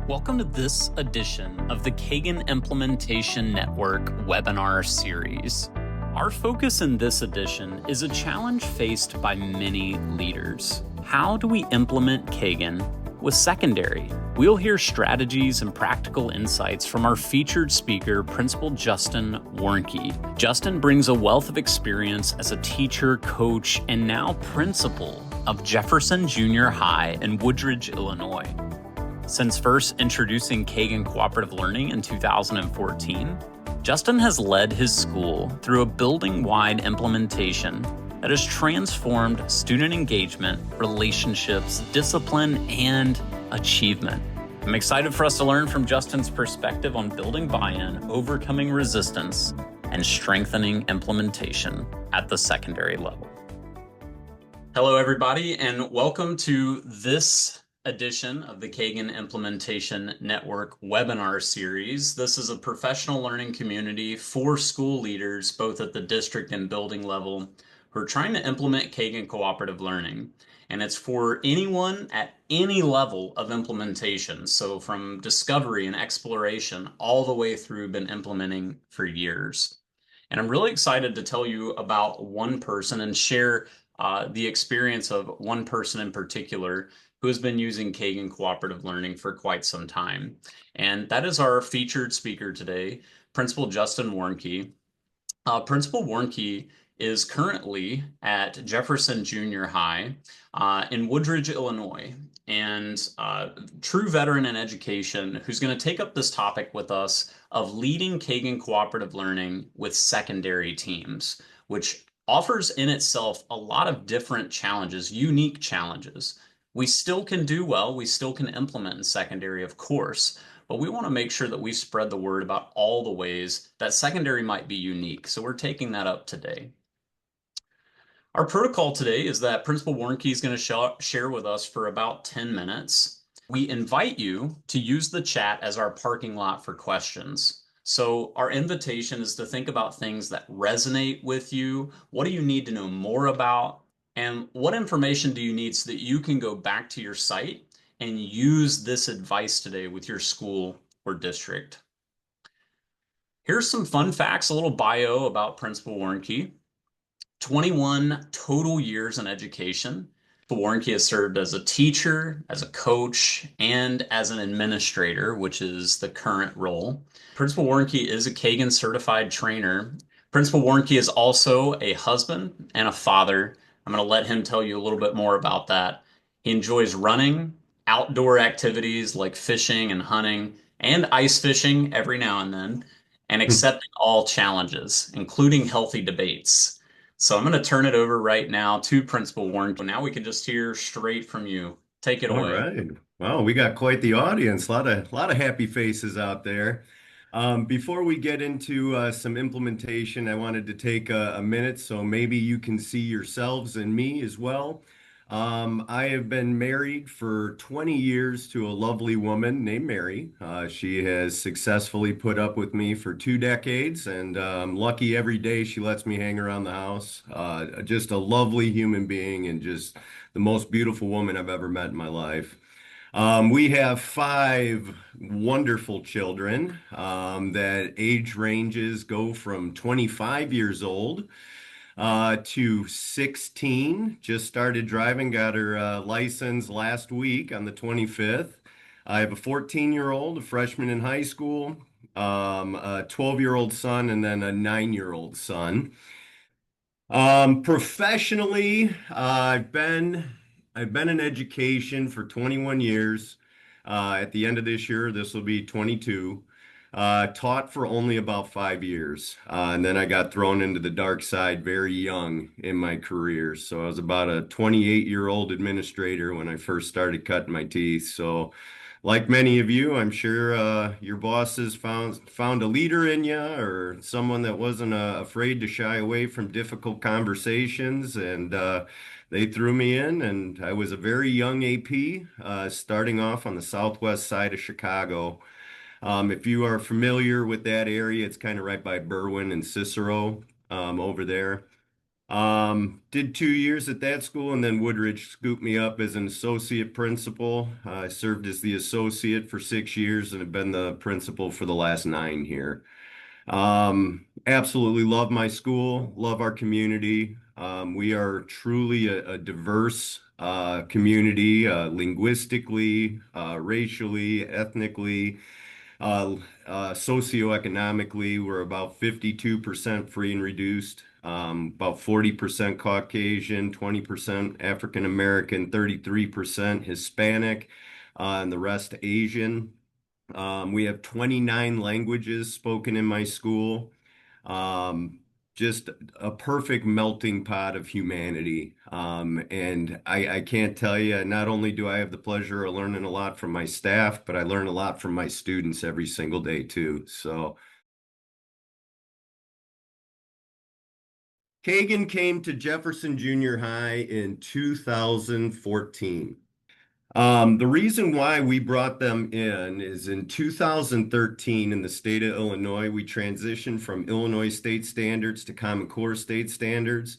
Welcome to this edition of the Kagan Implementation Network webinar series. Our focus in this edition is a challenge faced by many leaders. How do we implement Kagan with secondary? We'll hear strategies and practical insights from our featured speaker, Principal Justin Warnke. Justin brings a wealth of experience as a teacher, coach, and now principal of Jefferson Junior High in Woodridge, Illinois. Since first introducing Kagan Cooperative Learning in 2014, Justin has led his school through a building-wide implementation that has transformed student engagement, relationships, discipline, and achievement. I'm excited for us to learn from Justin's perspective on building buy-in, overcoming resistance, and strengthening implementation at the secondary level. Hello, everybody, and welcome to this edition of the Kagan Implementation Network webinar series. This is a professional learning community for school leaders, both at the district and building level, who are trying to implement Kagan cooperative learning. And it's for anyone at any level of implementation. So from discovery and exploration all the way through, been implementing for years. And I'm really excited to tell you about one person and share the experience of one person in particular who has been using Kagan Cooperative Learning for quite some time. And that is our featured speaker today, Principal Justin Warnke. Principal Warnke is currently at Jefferson Junior High in Woodridge, Illinois, and true veteran in education who's going to take up this topic with us of leading Kagan Cooperative Learning with secondary teams, which offers in itself a lot of different challenges, unique challenges. We still can do well, we still can implement in secondary, of course, but we want to make sure that we spread the word about all the ways that secondary might be unique. So we're taking that up today. Our protocol today is that Principal Warnke is going to share with us for about 10 minutes. We invite you to use the chat as our parking lot for questions. So our invitation is to think about things that resonate with you. What do you need to know more about? And what information do you need so that you can go back to your site and use this advice today with your school or district? Here's some fun facts, a little bio about Principal Warnke. 21 total years in education. Warnke has served as a teacher, as a coach, and as an administrator, which is the current role. Principal Warnke is a Kagan certified trainer. Principal Warnke is also a husband and a father. I'm going to let him tell you a little bit more about that. He enjoys running, outdoor activities like fishing and hunting, and ice fishing every now and then, and accepting all challenges, including healthy debates. So I'm going to turn it over right now to Principal Warnke. Now we can just hear straight from you. Take it All away. right. Well, we got quite the audience. A lot of happy faces out there. Before we get into some implementation, I wanted to take a minute so maybe you can see yourselves and me as well. I have been married for 20 years to a lovely woman named Mary. She has successfully put up with me for 2 decades, and I'm lucky every day she lets me hang around the house. Just a lovely human being and just the most beautiful woman I've ever met in my life. We have five wonderful children that age ranges go from 25 years old to 16. Just started driving, got her license last week on the 25th. I have a 14-year-old, a freshman in high school, a 12-year-old son, and then a 9-year-old son. Professionally, I've been in education for 21 years. At the end of this year, this will be 22. Taught for only about 5 years. And then I got thrown into the dark side very young in my career. So I was about a 28-year-old administrator when I first started cutting my teeth. So like many of you, I'm sure your bosses found a leader in you or someone that wasn't afraid to shy away from difficult conversations, and they threw me in, and I was a very young AP, starting off on the southwest side of Chicago. If you are familiar with that area, it's kind of right by Berwyn and Cicero over there. Did 2 years at that school, and then Woodridge scooped me up as an associate principal. I served as the associate for 6 years and have been the principal for the last nine here. Absolutely love my school, love our community. We are truly a diverse community, linguistically, racially, ethnically, uh, socioeconomically. We're about 52% free and reduced, about 40% Caucasian, 20% African American, 33% Hispanic, and the rest Asian. We have 29 languages spoken in my school. Um, just a perfect melting pot of humanity. And I can't tell you, not only do I have the pleasure of learning a lot from my staff, but I learn a lot from my students every single day too. So Kagan came to Jefferson Junior High in 2014. The reason why we brought them in is in 2013 in the state of Illinois, we transitioned from Illinois state standards to Common Core state standards.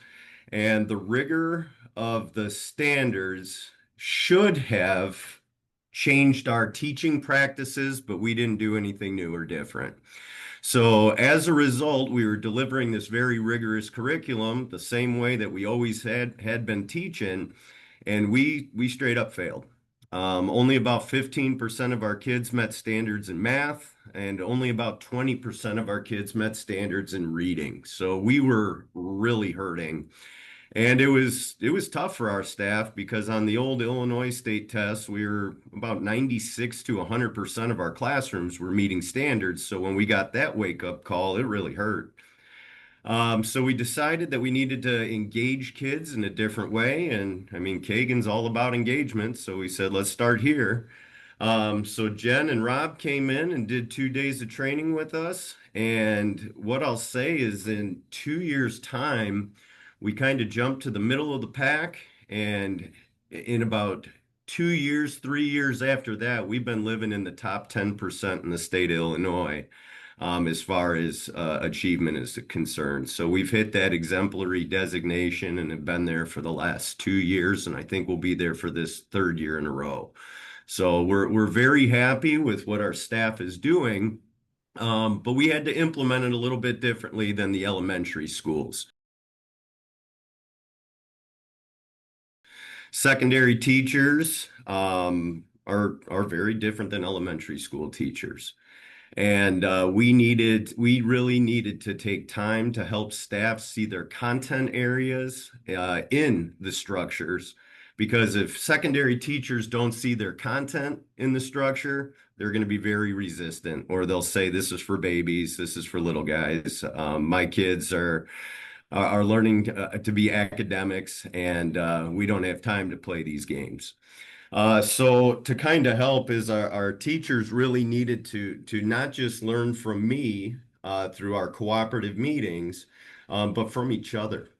And the rigor of the standards should have changed our teaching practices, but we didn't do anything new or different. So as a result, we were delivering this very rigorous curriculum the same way that we always had been teaching, and we straight up failed. Only about 15% of our kids met standards in math, and only about 20% of our kids met standards in reading. So we were really hurting. And it was tough for our staff because on the old Illinois state tests, we were about 96 to 100% of our classrooms were meeting standards. So when we got that wake up call, it really hurt. So we decided that we needed to engage kids in a different way. And I mean, Kagan's all about engagement. So we said, let's start here. So Jen and Rob came in and did 2 days of training with us. And what I'll say is in 2 years' time, we kind of jumped to the middle of the pack. And in about 2 years, 3 years after that, we've been living in the top 10% in the state of Illinois, as far as achievement is concerned. So we've hit that exemplary designation and have been there for the last 2 years. And I think we'll be there for this third year in a row. So we're very happy with what our staff is doing, but we had to implement it a little bit differently than the elementary schools. Secondary teachers are very different than elementary school teachers. And we really needed to take time to help staff see their content areas in the structures. Because if secondary teachers don't see their content in the structure, they're going to be very resistant, or they'll say, this is for babies, this is for little guys. My kids are learning to be academics, and we don't have time to play these games. So to kind of help is our teachers really needed to not just learn from me through our cooperative meetings, but from each other.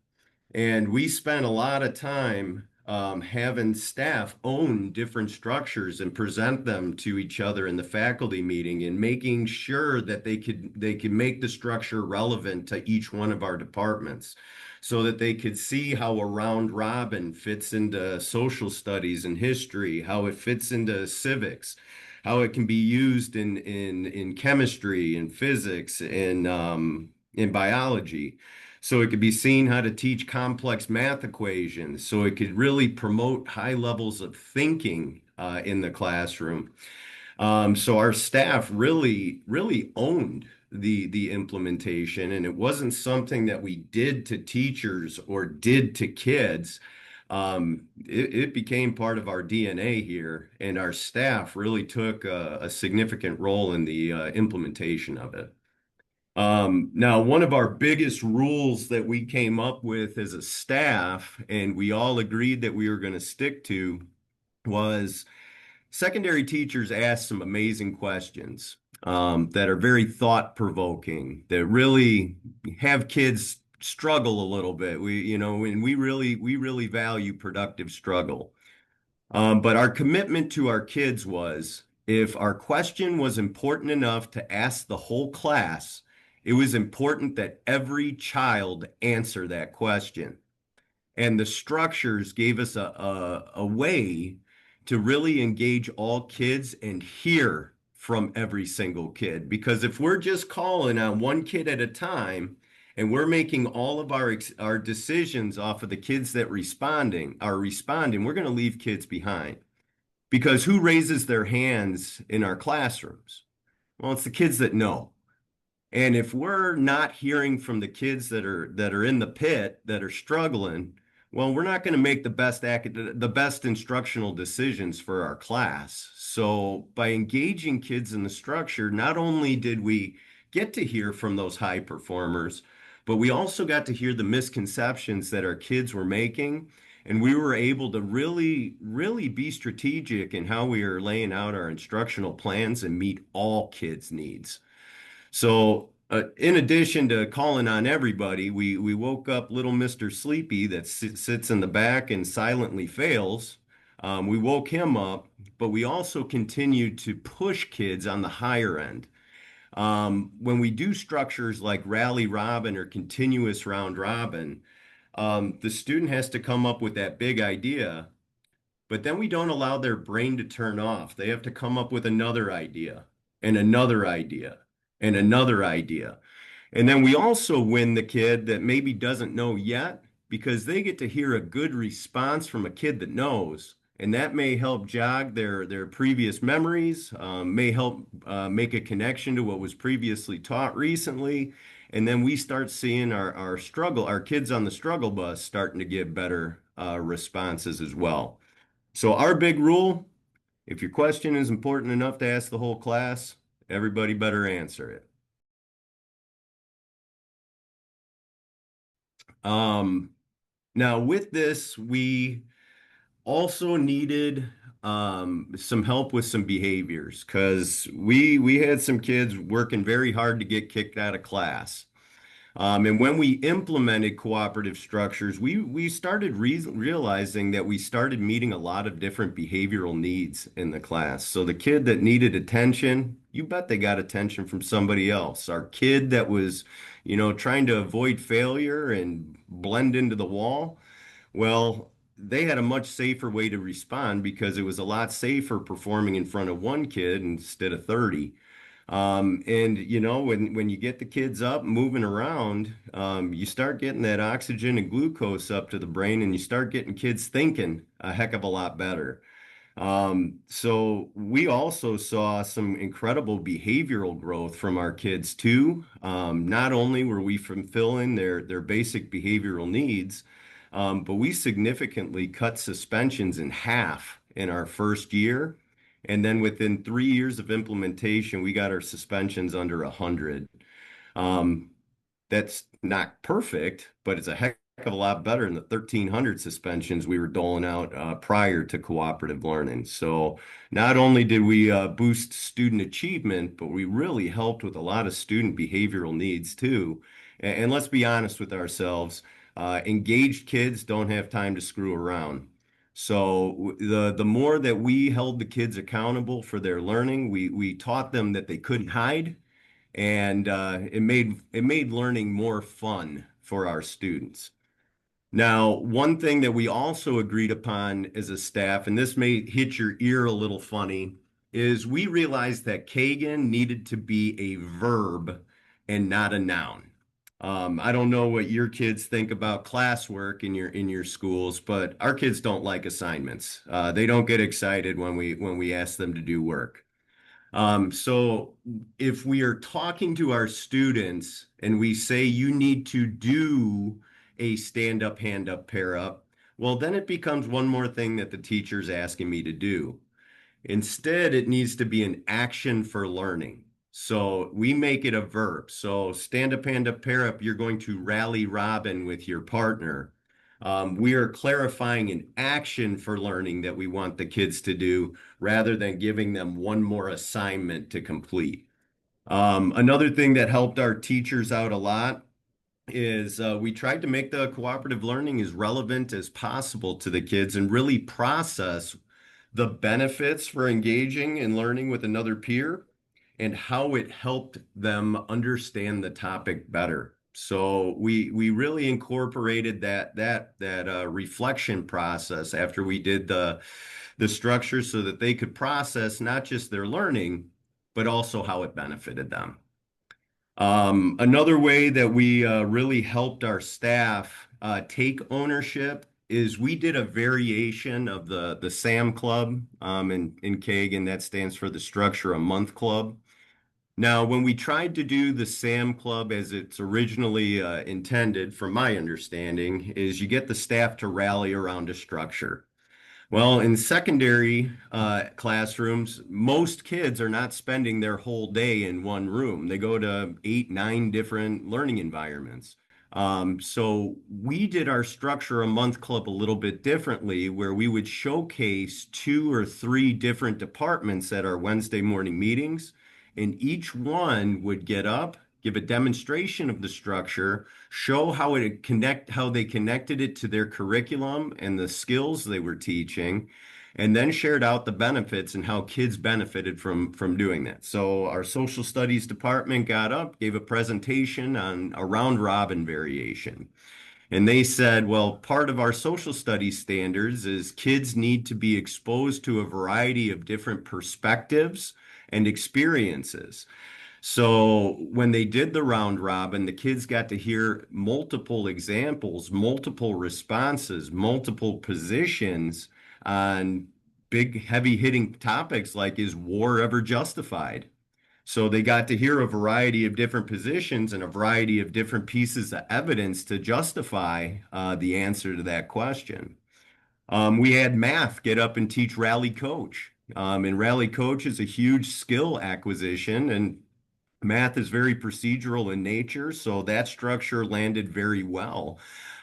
And we spent a lot of time having staff own different structures and present them to each other in the faculty meeting and making sure that they could make the structure relevant to each one of our departments so that they could see how a round robin fits into social studies and history, how it fits into civics, how it can be used in chemistry and physics and in biology. So it could be seen how to teach complex math equations. So it could really promote high levels of thinking in the classroom. So our staff really owned the implementation, and it wasn't something that we did to teachers or did to kids. It became part of our DNA here, and our staff really took a significant role in the implementation of it. Now, one of our biggest rules that we came up with as a staff, and we all agreed that we were going to stick to, was secondary teachers ask some amazing questions that are very thought-provoking, that really have kids struggle a little bit. And we really value productive struggle. But our commitment to our kids was if our question was important enough to ask the whole class, It was important that every child answer that question. And the structures gave us a way to really engage all kids and hear from every single kid. Because if we're just calling on one kid at a time and we're making all of our decisions off of the kids that are responding, we're going to leave kids behind. Because who raises their hands in our classrooms? Well, it's the kids that know. And if we're not hearing from the kids that are in the pit that are struggling, well, we're not going to make the best instructional decisions for our class. So by engaging kids in the structure, not only did we get to hear from those high performers, but we also got to hear the misconceptions that our kids were making. And we were able to really, really be strategic in how we are laying out our instructional plans and meet all kids' needs. So, in addition to calling on everybody, we woke up little Mr. Sleepy that sits in the back and silently fails. We woke him up, but we also continued to push kids on the higher end. When we do structures like Rally Robin or continuous round robin, the student has to come up with that big idea, but then we don't allow their brain to turn off. They have to come up with another idea and another idea and another idea. And then we also win the kid that maybe doesn't know yet because they get to hear a good response from a kid that knows. And that may help jog their previous memories, may help make a connection to what was previously taught recently. And then we start seeing our kids on the struggle bus starting to give better responses as well. So our big rule, if your question is important enough to ask the whole class, everybody better answer it. Um, Now with this, we also needed some help with some behaviors because we had some kids working very hard to get kicked out of class. And when we implemented cooperative structures, we started realizing that we started meeting a lot of different behavioral needs in the class. So the kid that needed attention, you bet they got attention from somebody else. Our kid that was, trying to avoid failure and blend into the wall, well, they had a much safer way to respond because it was a lot safer performing in front of one kid instead of 30. And when you get the kids up moving around, you start getting that oxygen and glucose up to the brain, and you start getting kids thinking a heck of a lot better. So we also saw some incredible behavioral growth from our kids too. Not only were we fulfilling their basic behavioral needs, but we significantly cut suspensions in half in our first year. And then within 3 years of implementation, we got our suspensions under 100. Um, that's not perfect, but it's a heck of a lot better than the 1,300 suspensions we were doling out prior to cooperative learning. So not only did we boost student achievement, but we really helped with a lot of student behavioral needs too. And let's be honest with ourselves, engaged kids don't have time to screw around. So the more that we held the kids accountable for their learning, we taught them that they couldn't hide, and it made learning more fun for our students. Now, one thing that we also agreed upon as a staff, and this may hit your ear a little funny, is we realized that Kagan needed to be a verb and not a noun. I don't know what your kids think about classwork in your schools, but our kids don't like assignments. They don't get excited when we ask them to do work. So if we are talking to our students and we say you need to do a stand up, hand up, pair up, well, then it becomes one more thing that the teacher's asking me to do. Instead, it needs to be an action for learning. So we make it a verb. So stand up, hand up, pair up, you're going to rally robin with your partner. We are clarifying an action for learning that we want the kids to do rather than giving them one more assignment to complete. Another thing that helped our teachers out a lot is we tried to make the cooperative learning as relevant as possible to the kids and really process the benefits for engaging and learning with another peer and how it helped them understand the topic better. So we really incorporated that reflection process after we did the structure so that they could process not just their learning, but also how it benefited them. Another way that we really helped our staff take ownership is we did a variation of the SAM Club in Kagan. That stands for the Structure a Month Club. Now, when we tried to do the SAM Club as it's originally intended, from my understanding, is you get the staff to rally around a structure. Well, in secondary classrooms, most kids are not spending their whole day in one room. They go to 8, 9 different learning environments. So we did our Structure a Month Club a little bit differently, where we would showcase 2 or 3 different departments at our Wednesday morning meetings, and each one would get up, give a demonstration of the structure, show how they connected it to their curriculum and the skills they were teaching, and then shared out the benefits and how kids benefited from doing that. So our social studies department got up, gave a presentation on a round robin variation. And they said, well, part of our social studies standards is kids need to be exposed to a variety of different perspectives and experiences. So when they did the round robin, the kids got to hear multiple examples, multiple responses, multiple positions on big, heavy hitting topics like, is war ever justified? So they got to hear a variety of different positions and a variety of different pieces of evidence to justify the answer to that question. We had math get up and teach Rally Coach. And Rally Coach is a huge skill acquisition, and math is very procedural in nature, so that structure landed very well.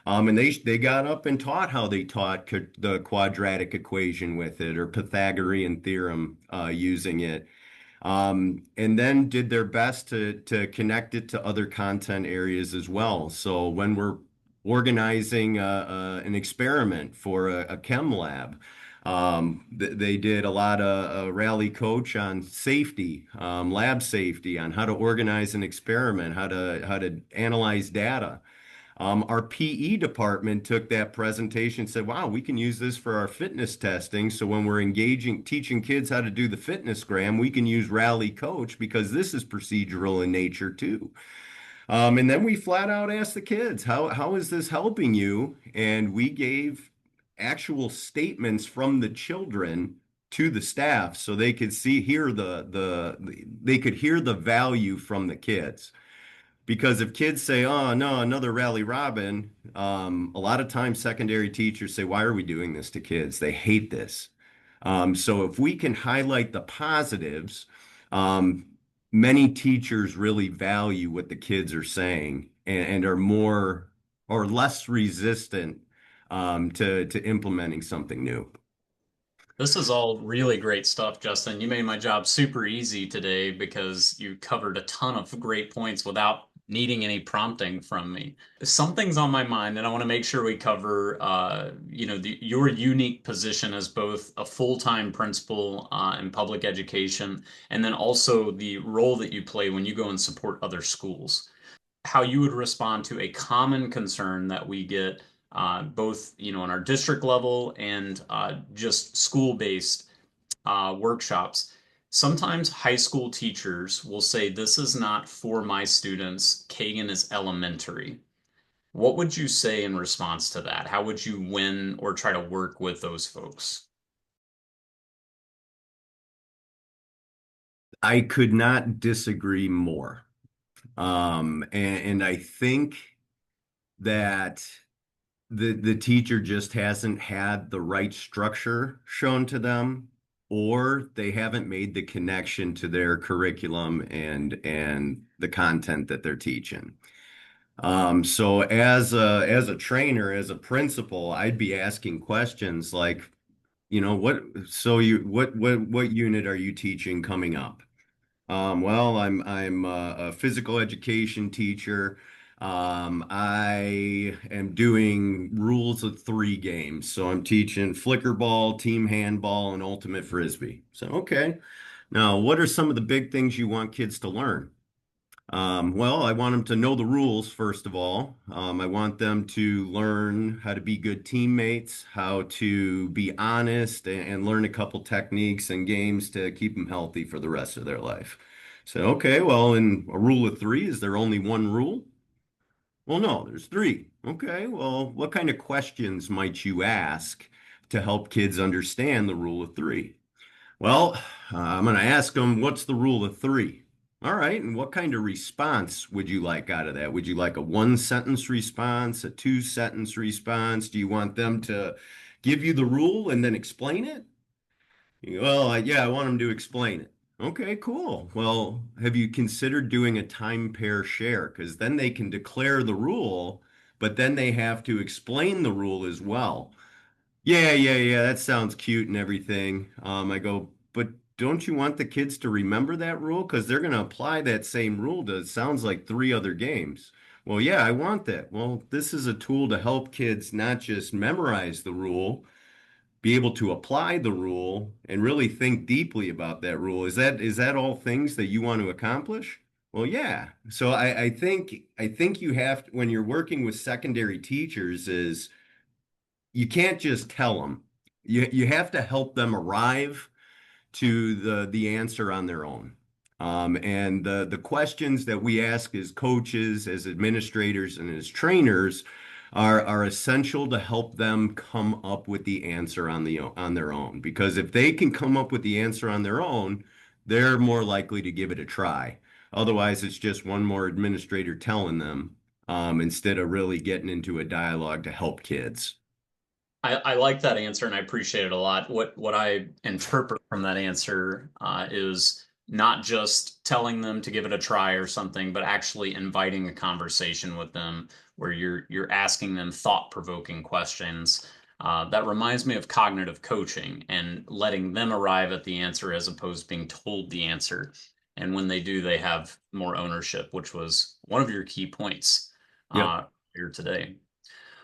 And they got up and taught how they taught the quadratic equation with it, or Pythagorean theorem using it. And then did their best to connect it to other content areas as well. So when we're organizing an experiment for a chem lab, they did a lot of rally coach on safety, lab safety, on how to organize an experiment, how to analyze data. Our PE department took that presentation and said, wow, we can use this for our fitness testing. So when we're teaching kids how to do the fitness gram, we can use Rally Coach because this is procedural in nature too. And then we flat out asked the kids, how is this helping you? And we gave actual statements from the children to the staff so they could they could hear the value from the kids. Because if kids say, oh, no, another rally robin, a lot of times secondary teachers say, why are we doing this to kids? They hate this. So if we can highlight the positives, many teachers really value what the kids are saying and are more or less resistant to implementing something new. This is all really great stuff, Justin. You made my job super easy today because you covered a ton of great points without needing any prompting from me. Something's on my mind, and I want to make sure we cover, your unique position as both a full-time principal in public education, and then also the role that you play when you go and support other schools. How you would respond to a common concern that we get both on our district level and just school-based workshops. Sometimes high school teachers will say, this is not for my students. Kagan is elementary. What would you say in response to that? How would you win or try to work with those folks? I could not disagree more. And I think that the teacher just hasn't had the right structure shown to them, or they haven't made the connection to their curriculum and the content that they're teaching. So as a trainer, as a principal, I'd be asking questions like, what unit are you teaching coming up? Well, I'm a physical education teacher. I am doing rules of 3 games. So I'm teaching flicker ball, team handball, and ultimate frisbee. So, okay. Now, what are some of the big things you want kids to learn? Well, I want them to know the rules, first of all. I want them to learn how to be good teammates, how to be honest, and learn a couple techniques and games to keep them healthy for the rest of their life. So, okay, well, in a rule of three, is there only one rule? Well, no, there's three. Okay, well, what kind of questions might you ask to help kids understand the rule of three? Well, I'm going to ask them, what's the rule of three? All right, and what kind of response would you like out of that? Would you like a one sentence response, a two sentence response? Do you want them to give you the rule and then explain it? Well, yeah, I want them to explain it. Okay, cool. Well, have you considered doing a time pair share? Because then they can declare the rule, but then they have to explain the rule as well. Yeah, that sounds cute and everything. I go, but don't you want the kids to remember that rule? Because they're going to apply that same rule to, it sounds like three other games. Well, yeah, I want that. Well, this is a tool to help kids not just memorize the rule, be able to apply the rule and really think deeply about that rule. Is that all things that you want to accomplish? Well, yeah. So I think you have when you're working with secondary teachers is you can't just tell them. You have to help them arrive to the answer on their own. And the questions that we ask as coaches, as administrators, and as trainers are essential to help them come up with the answer on their own. Because if they can come up with the answer on their own, they're more likely to give it a try. Otherwise, it's just one more administrator telling them instead of really getting into a dialogue to help kids. I like that answer and I appreciate it a lot. What I interpret from that answer is not just telling them to give it a try or something, but actually inviting a conversation with them where you're asking them thought-provoking questions. That reminds me of cognitive coaching and letting them arrive at the answer as opposed to being told the answer. And when they do, they have more ownership, which was one of your key points Yep. here today.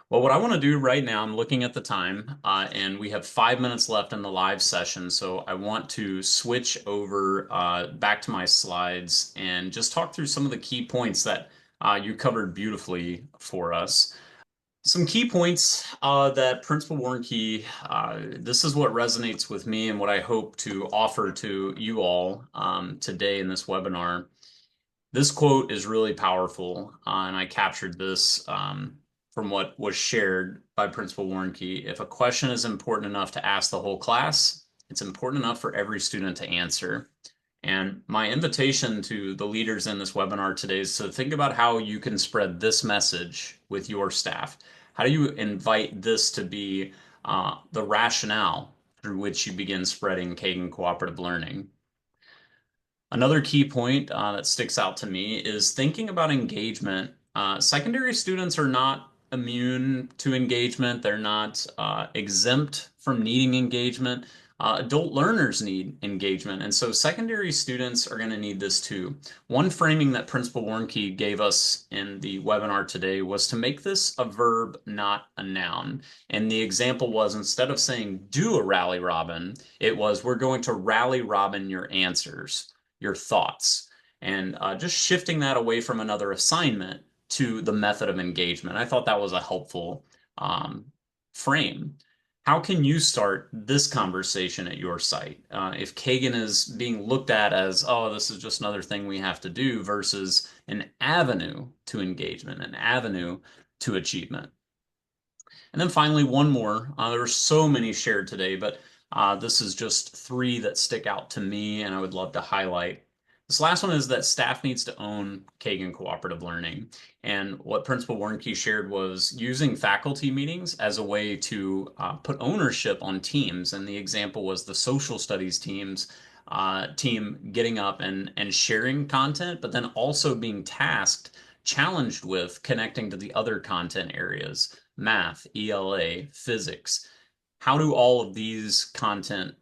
Well, what I want to do right now, I'm looking at the time, and we have 5 minutes left in the live session. So I want to switch over back to my slides and just talk through some of the key points that you covered beautifully for us. Some key points that Principal Warnke, this is what resonates with me and what I hope to offer to you all today in this webinar. This quote is really powerful, and I captured this from what was shared by Principal Warnke. If a question is important enough to ask the whole class, it's important enough for every student to answer. And my invitation to the leaders in this webinar today is to think about how you can spread this message with your staff. How do you invite this to be the rationale through which you begin spreading Kagan cooperative learning? Another key point that sticks out to me is thinking about engagement. Secondary students are not immune to engagement. They're not exempt from needing engagement. Adult learners need engagement. And so secondary students are going to need this too. One framing that Principal Warnke gave us in the webinar today was to make this a verb, not a noun. And the example was instead of saying do a rally robin, it was we're going to rally robin your answers, your thoughts, and just shifting that away from another assignment to the method of engagement. I thought that was a helpful um, frame. How can you start this conversation at your site? If Kagan is being looked at as, oh, this is just another thing we have to do versus an avenue to engagement, an avenue to achievement. And then finally, one more. There are so many shared today, but this is just three that stick out to me and I would love to highlight. This last one is that staff needs to own Kagan cooperative learning. And what Principal Warnke shared was using faculty meetings as a way to put ownership on teams. And the example was the social studies team getting up and sharing content, but then also being tasked, challenged with connecting to the other content areas, math, ELA, physics. How can all these content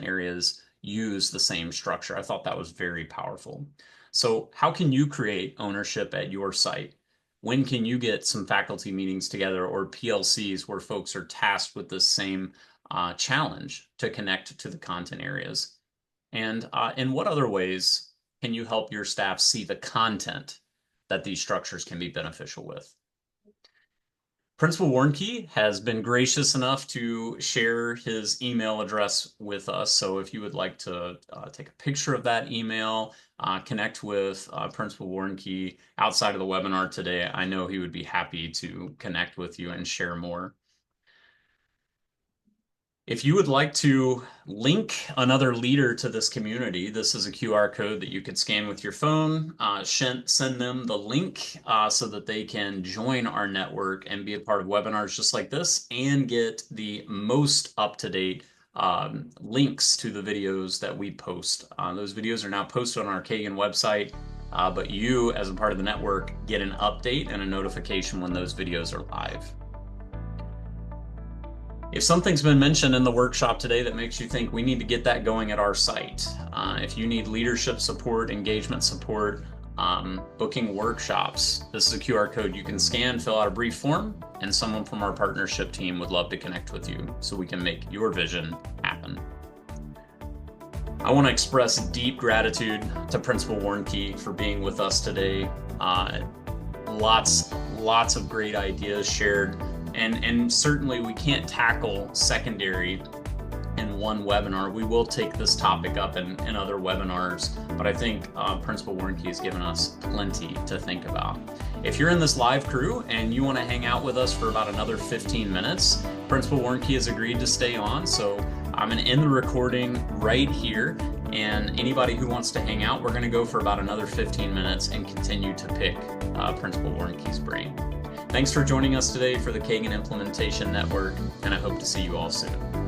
areas use the same structure? I thought that was very powerful. So how can you create ownership at your site? When can you get some faculty meetings together or PLCs where folks are tasked with the same challenge to connect to the content areas? And in what other ways can you help your staff see the content that these structures can be beneficial with? Principal Warnke has been gracious enough to share his email address with us. So if you would like to take a picture of that email, connect with Principal Warnke outside of the webinar today, I know he would be happy to connect with you and share more. If you would like to link another leader to this community, this is a QR code that you could scan with your phone, send them the link so that they can join our network and be a part of webinars just like this and get the most up-to-date links to the videos that we post. Those videos are now posted on our Kagan website, but you, as a part of the network, get an update and a notification when those videos are live. If something's been mentioned in the workshop today that makes you think we need to get that going at our site, if you need leadership support, engagement support, booking workshops, this is a QR code you can scan, fill out a brief form, and someone from our partnership team would love to connect with you so we can make your vision happen. I want to express deep gratitude to Principal Warnke for being with us today. Lots of great ideas shared. And certainly we can't tackle secondary in one webinar. We will take this topic up in other webinars, but I think Principal Warnke has given us plenty to think about. If you're in this live crew and you want to hang out with us for about another 15 minutes, Principal Warnke has agreed to stay on, so I'm going to end the recording right here, and anybody who wants to hang out, we're going to go for about another 15 minutes and continue to pick Principal Warnke's brain. Thanks for joining us today for the Kagan Implementation Network, and I hope to see you all soon.